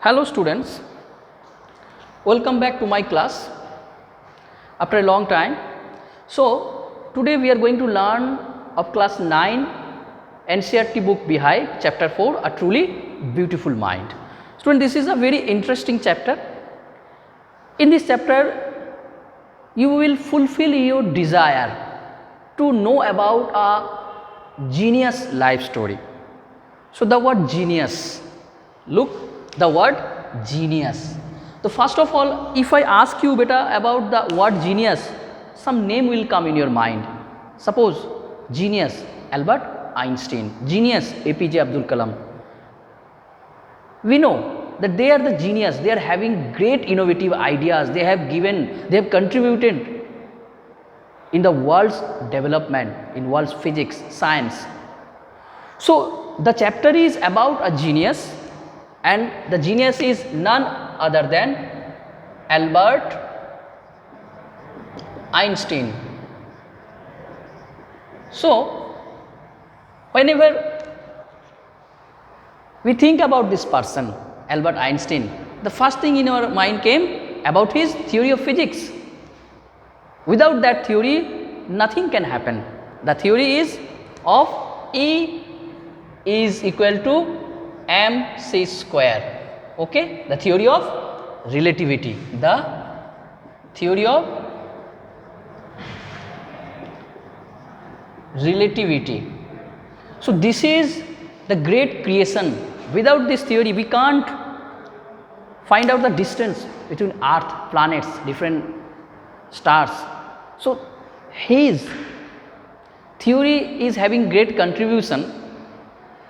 Hello students, welcome back to my class after a long time. So today we are going to learn of class 9 NCERT book Beehive chapter 4, A Truly Beautiful Mind. Student, this is a very interesting chapter. In this chapter you will fulfill your desire to know about a genius life story. So the word genius, look, the word genius. So first of all, if I ask you beta about the word genius, some name will come in your mind. Suppose genius, Albert Einstein, genius, APJ Abdul Kalam. We know that they are the genius, they are having great innovative ideas, they have contributed in the world's development, in world's physics, science. So the chapter is about a genius, and the genius is none other than Albert Einstein. So whenever we think about this person, Albert Einstein, the first thing in our mind came about his theory of physics. Without that theory, nothing can happen. The theory is of E is equal to mc square. Okay, the theory of relativity, the theory of relativity. So this is the great creation. Without this theory we can't find out the distance between earth, planets, different stars. So his theory is having great contribution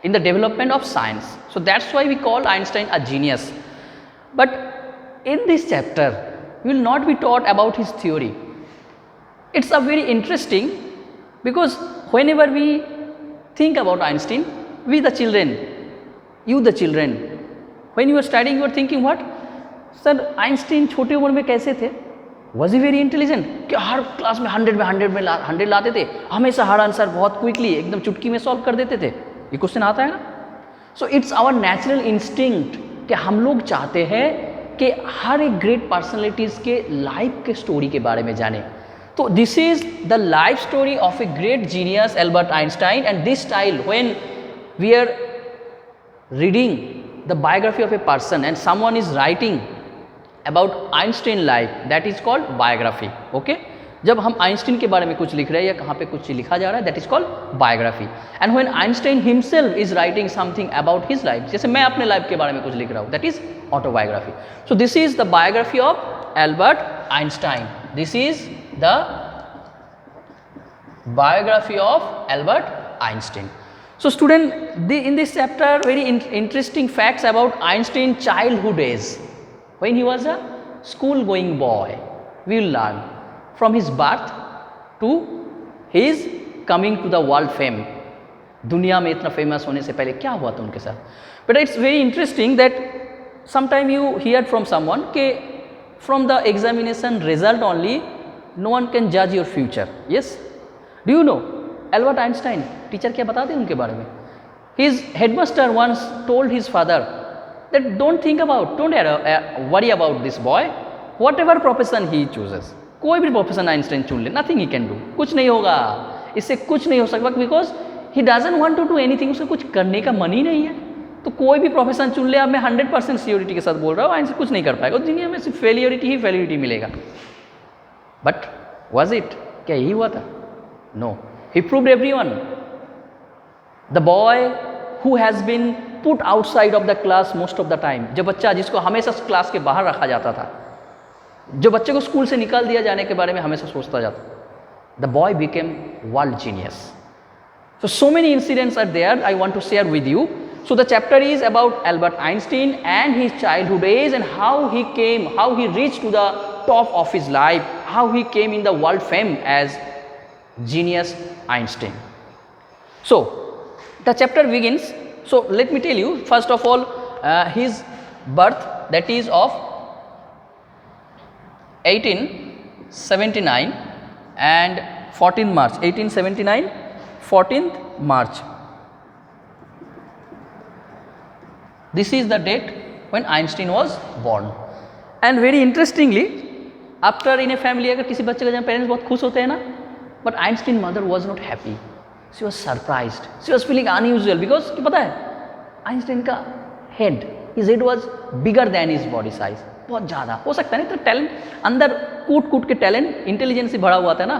in the development of science. So that's why we call Einstein a genius. But in this chapter we will not be taught about his theory. It's a very interesting, because whenever we think about Einstein, we the children, you the children, when you are studying you are thinking what? Sir, Einstein छोटे उम्र में कैसे थे? Was he very intelligent? कि हर class में 100 लाते थे, हमेशा हर answer बहुत क्विकली एकदम चुटकी में सॉल्व कर देते थे, ये क्वेश्चन आता है ना. So it's our natural instinct कि हम लोग चाहते हैं कि हर एक ग्रेट पर्सनैलिटीज़ के लाइफ के स्टोरी के बारे में जाने. तो this is the life story of a great genius Albert Einstein. And this style when we are reading the biography of a person and someone is writing about Einstein life, that is called biography. Okay, जब हम Einstein के बारे में कुछ लिख रहे हैं या कहाँ पे कुछ लिखा जा रहा है, that is called biography. And when Einstein himself is writing something about his life, जैसे मैं अपने लाइफ के बारे में कुछ लिख रहा हूँ, that is autobiography. So this is the biography of Albert Einstein. This is the biography of Albert Einstein. So student, in this chapter very interesting facts about Einstein's childhood days. When he was a school going boy, we will learn from his birth to his coming to the world fame. दुनिया में इतना famous होने से पहले क्या हुआ था उनके साथ. But it's very interesting that sometime you hear from someone कि from the examination result only no one can judge your future. Yes, do you know Albert Einstein teacher क्या बताते हैं उनके बारे में? His headmaster once told his father that don't worry about this boy, whatever profession he chooses, कोई भी profession Einstein चुन ले, nothing he can do, कुछ नहीं होगा, इससे कुछ नहीं हो सकता, because he doesn't want to do anything, उसको कुछ करने का मन ही नहीं है. तो कोई भी प्रोफेशन चुन ले. अब मैं 100% श्योरिटी के साथ बोल रहा हूँ, आइंस्टाइन कुछ नहीं कर पाएगा, दुनिया में सिर्फ फेलियरिटी मिलेगा. But was it? क्या यही हुआ था? No, he proved everyone. The boy who has been put outside of the class most of the time, जो बच्चा जिसको हमेशा क्लास के बाहर रखा जाता था, जो बच्चे को स्कूल से निकाल दिया जाने के बारे में हमेशा सोचता जाता, the boy became world genius. So many incidents are there I want to share with you. So the chapter is about Albert Einstein and his childhood days, and how he reached to the top of his life, how he came in the world fame as genius Einstein. So the chapter begins. So let me tell you first of all his birth, that is of 1879 and 14 March 1879 14th March. This is the date when Einstein was born. And very interestingly, after in a family अगर किसी बच्चे का जब parents बहुत खुश होते हैं ना, but Einstein mother was not happy. She was surprised. She was feeling unusual because कि पता है Einstein का head, his head was bigger than his body size. बहुत ज़्यादा हो सकता है ना, तो टैलेंट अंदर कूट के टैलेंट इंटेलिजेंस से भरा हुआ था ना,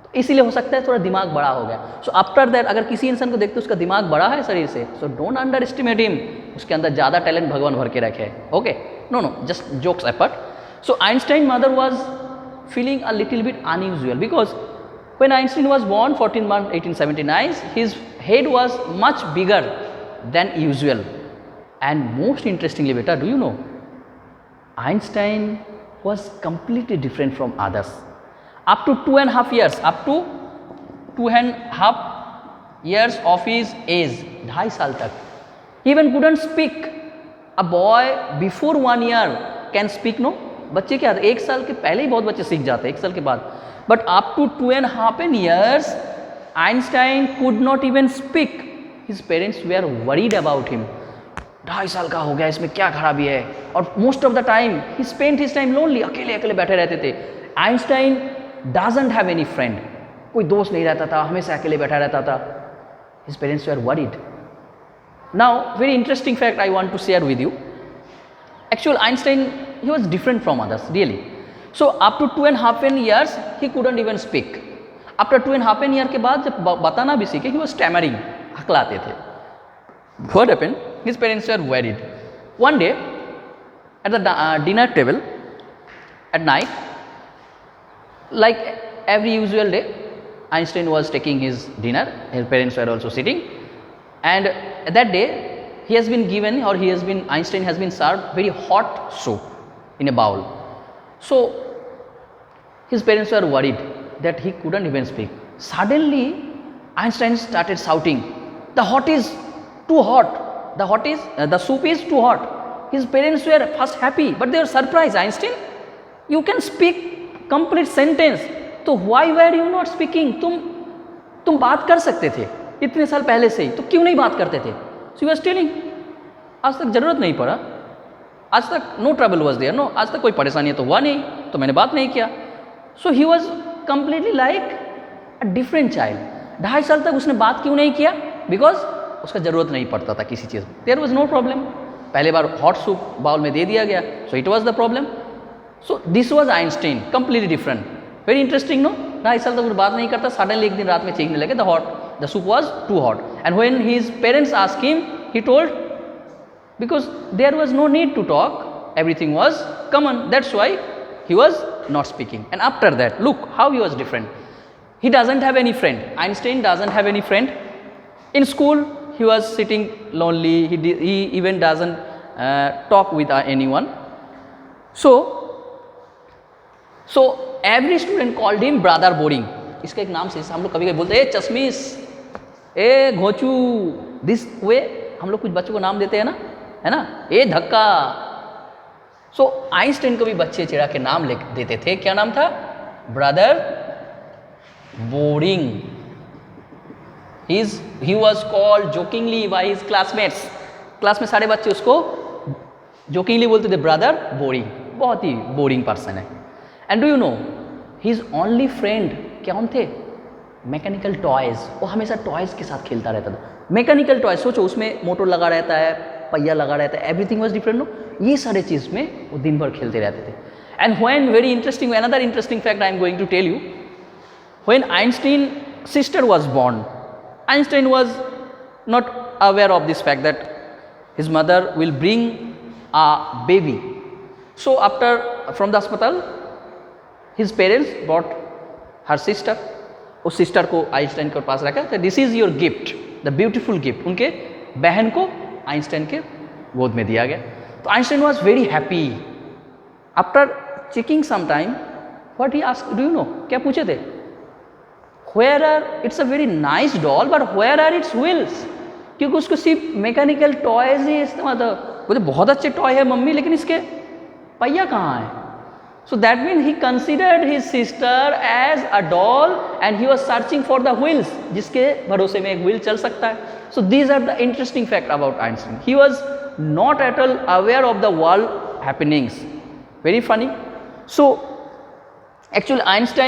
तो इसीलिए हो सकता है थोड़ा दिमाग बड़ा हो गया. सो आफ्टर दैट अगर किसी इंसान को देखते हो उसका दिमाग बड़ा है शरीर से, so don't under estimate him, उसके अंदर ज़्यादा टैलेंट भगवान भर के रखे. Okay, know just jokes apart. So Einstein mother was feeling a little bit unusual because when Einstein was born 14 March 1879, his head was much bigger than usual. And most interestingly, beta, do you know, Einstein was completely different from others. Up to 2.5 years, up to 2.5 years of his age, 2.5 साल तक, he even couldn't speak. A boy before 1 year can speak, no? बच्चे क्या, 1 साल के पहले ही बहुत बच्चे सीख जाते हैं, 1 साल के बाद. But up to 2.5 years, Einstein could not even speak. His parents were worried about him. 2.5 साल का हो गया, इसमें क्या खराबी है. और most of the time he spend his time lonely, अकेले अकेले बैठे रहते थे. Einstein doesn't have any friend, कोई दोस्त नहीं रहता था, हमेशा अकेले बैठा रहता था. His parents were worried. Now very interesting fact I want to share with you. Actual Einstein he was different from others really. So up to 2.5 years he couldn't even speak. After 2.5 year के बाद जब बताना भी सीखे, he was stammering, हकलाते थे. What happened? His parents were worried. One day at the dinner table at night, like every usual day, Einstein was taking his dinner. His parents were also sitting, and that day Einstein has been served very hot soup in a bowl. So his parents were worried that he couldn't even speak. Suddenly Einstein started shouting, "The hot is too hot. The soup is too hot." His parents were first happy, but they were surprised. Einstein, you can speak complete sentence, तो why were you not speaking? तुम बात कर सकते थे इतने साल पहले से ही, तो क्यों नहीं बात करते थे? So he was telling, आज तक जरूरत नहीं पड़ा, आज तक no trouble was there, no, आज तक कोई परेशानी तो हुआ नहीं, तो मैंने बात नहीं किया. So he was completely like a different child. 2.5 साल तक उसने बात क्यों नहीं किया? बिकॉज उसका ज़रूरत नहीं पड़ता था किसी चीज़ में. There was no problem. पहले बार हॉट सूप बाउल में दे दिया गया, so it was the problem. So this was Einstein, completely different. Very interesting, no? 2.5 साल तक वो बात नहीं करता, सडनली एक दिन रात में चीखने लगे, the soup was too hot. And when his parents asked him, he told, because there was no need to talk, everything was common, that's why he was not speaking. And after that, look how he was different. He doesn't have any friend. Einstein doesn't have any friend. In school he was sitting lonely, he even doesn't talk with anyone. So every student called him brother boring. इसका एक नाम से हम लोग कभी कभी बोलते हैं, ए चश्मिश, ए घोचू, दिस वे हम लोग कुछ बच्चों को नाम देते हैं ना, है ना, ए धक्का. सो आइंस्टाइन को भी बच्चे चिढ़ा के नाम लिख देते थे. क्या नाम था? Brother boring. He was called jokingly by his classmates. Class में सारे बच्चे उसको जोकिंगली बोलते थे, ब्रदर बोरिंग, बहुत ही बोरिंग पर्सन है. And do you know his only friend क्या थे? Mechanical toys. वो हमेशा टॉयज के साथ खेलता रहता था. मैकेनिकल टॉयज, सोचो उसमें मोटर लगा रहता है, पहिया लगा रहता है, एवरीथिंग वाज डिफरेंट, नो? ये सारे चीज़ में वो दिन भर खेलते रहते थे. And when very interesting, another interesting fact I am going to tell you. When Einstein sister was born, Einstein was not aware of this fact that his mother will bring a baby. So after from the अस्पताल his parents brought her sister. उस sister को Einstein के पास रखा, तो this is your gift, the beautiful gift. उनके बहन को आइंस्टाइन के गोद में दिया गया. तो Einstein was very happy. After checking some time, what he asked, do you know? क्या पूछे थे? Where are, it's a very nice doll, but where are its wheels? क्योंकि उसको सिर्फ मैकेनिकल टॉयज ही इस्तेमाल था. बोले बहुत अच्छे टॉय है मम्मी, लेकिन इसके पहिया कहाँ है? So that means he considered his sister as a doll and he was searching for the wheels, जिसके भरोसे में एक व्हील चल सकता है. So these are the interesting fact about Einstein. He was not at all aware of the world happenings. Very funny. So actually Einstein